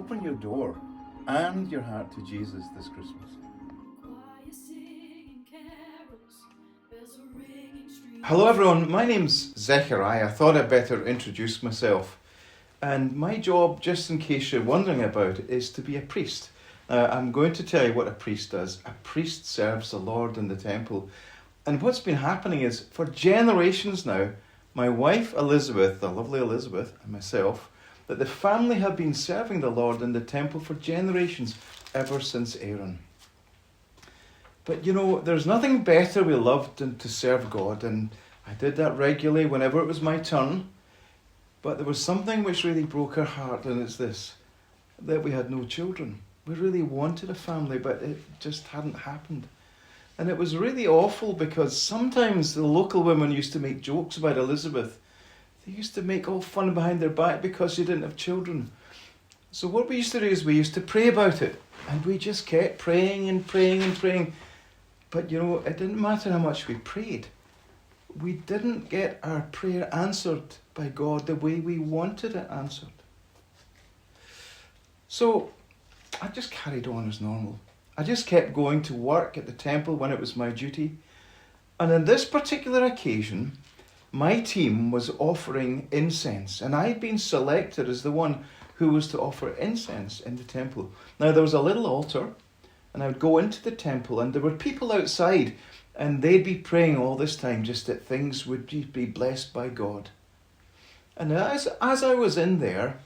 open your door and your heart to Jesus this Christmas. Hello everyone, my name's Zechariah. I thought I'd better introduce myself. And my job, just in case you're wondering about it, is to be a priest. I'm going to tell you what a priest does. A priest serves the Lord in the temple. And what's been happening is, for generations now, my wife Elizabeth, the lovely Elizabeth, and myself, that the family have been serving the Lord in the temple for generations, ever since Aaron. But you know, there's nothing better we loved than to serve God, and I did that regularly whenever it was my turn. But there was something which really broke our heart, and it's this, that we had no children. We really wanted a family, but it just hadn't happened. And it was really awful because sometimes the local women used to make jokes about Elizabeth. They used to make all fun behind their back because she didn't have children. So what we used to do is we used to pray about it. And we just kept praying and praying and praying. But you know, it didn't matter how much we prayed. We didn't get our prayer answered by God the way we wanted it answered. So I just carried on as normal. I just kept going to work at the temple when it was my duty. And on this particular occasion, my team was offering incense, and I'd been selected as the one who was to offer incense in the temple. Now, there was a little altar, and I would go into the temple, and there were people outside, and they'd be praying all this time just that things would be blessed by God. And as I was in there,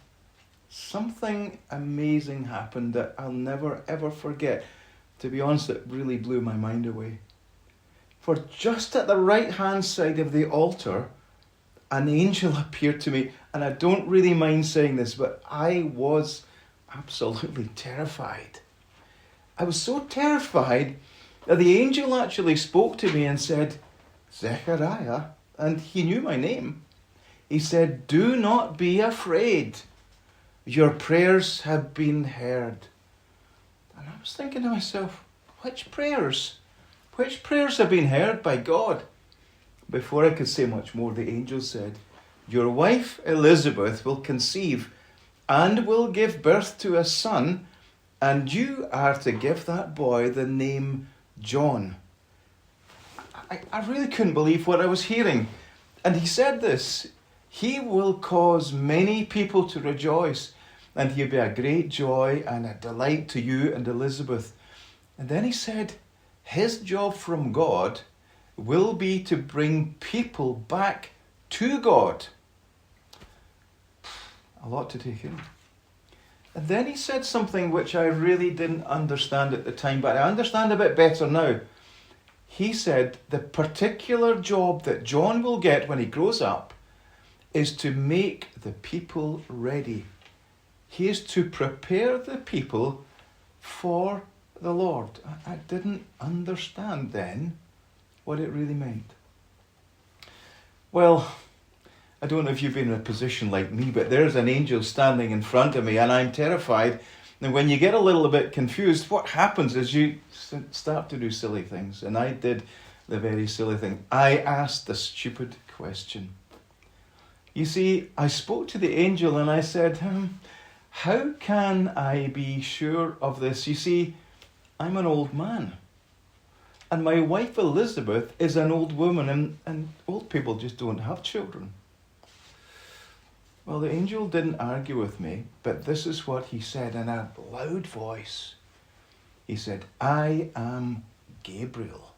something amazing happened that I'll never ever forget. To be honest, it really blew my mind away. For just at the right-hand side of the altar, an angel appeared to me. And I don't really mind saying this, but I was absolutely terrified. I was so terrified that the angel actually spoke to me and said, "Zechariah," and he knew my name. He said, "Do not be afraid. Your prayers have been heard." And I was thinking to myself, which prayers? Which prayers have been heard by God? Before I could say much more, the angel said, "Your wife Elizabeth will conceive and will give birth to a son, and you are to give that boy the name John." I really couldn't believe what I was hearing. And he said this, "He will cause many people to rejoice, and he'll be a great joy and a delight to you and Elizabeth." And then he said, his job from God will be to bring people back to God. A lot to take in. And then he said something which I really didn't understand at the time, but I understand a bit better now. He said the particular job that John will get when he grows up is to make the people ready. He is to prepare the people for the Lord. I didn't understand then what it really meant. Well, I don't know if you've been in a position like me, but there's an angel standing in front of me and I'm terrified. And when you get a little bit confused, what happens is you start to do silly things. And I did the very silly thing. I asked the stupid question. You see, I spoke to the angel and I said, how can I be sure of this? You see, I'm an old man. And my wife Elizabeth is an old woman, and old people just don't have children. Well, the angel didn't argue with me, but this is what he said in a loud voice. He said, "I am Gabriel.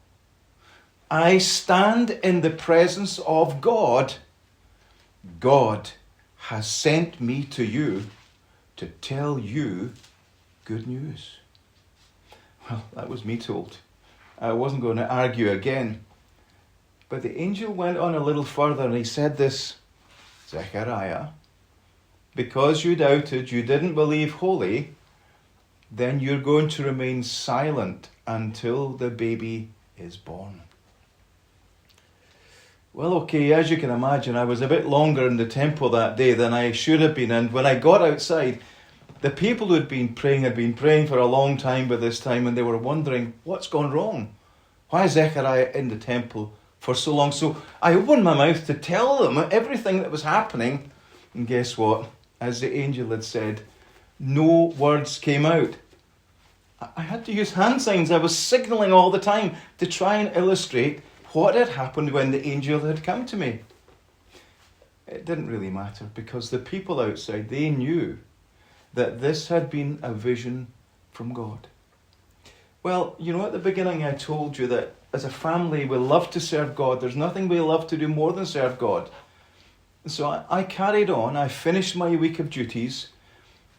I stand in the presence of God. God has sent me to you to tell you good news." Well, that was me told. I wasn't going to argue again. But the angel went on a little further and he said this, "Zechariah, because you doubted, you didn't believe wholly, then you're going to remain silent until the baby is born." Well, okay, as you can imagine, I was a bit longer in the temple that day than I should have been. And when I got outside, the people who had been praying for a long time by this time, and they were wondering, what's gone wrong? Why is Zechariah in the temple for so long? So I opened my mouth to tell them everything that was happening. And guess what? As the angel had said, no words came out. I had to use hand signs. I was signalling all the time to try and illustrate what had happened when the angel had come to me. It didn't really matter because the people outside, they knew that this had been a vision from God. Well, you know, at the beginning I told you that as a family we love to serve God. There's nothing we love to do more than serve God. So I carried on. I finished my week of duties,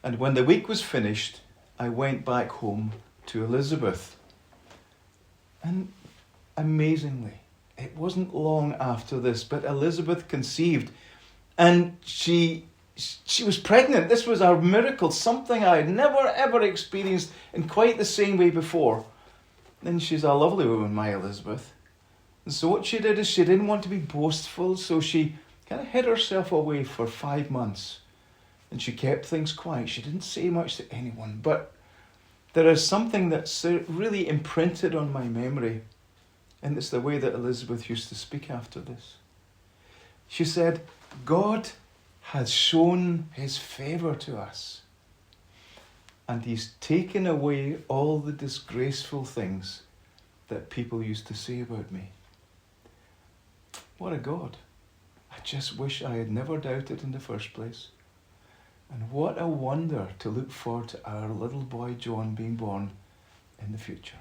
and when the week was finished, I went back home to Elizabeth. And amazingly, it wasn't long after this, but Elizabeth conceived, and she was pregnant. This was a miracle, something I had never ever experienced in quite the same way before. And she's a lovely woman, my Elizabeth. And so what she did is she didn't want to be boastful, so she kind of hid herself away for 5 months. And she kept things quiet. She didn't say much to anyone. But there is something that's really imprinted on my memory, and it's the way that Elizabeth used to speak after this. She said, God has shown his favour to us, and he's taken away all the disgraceful things that people used to say about me. What a God. I just wish I had never doubted in the first place. And what a wonder to look forward to our little boy John being born in the future.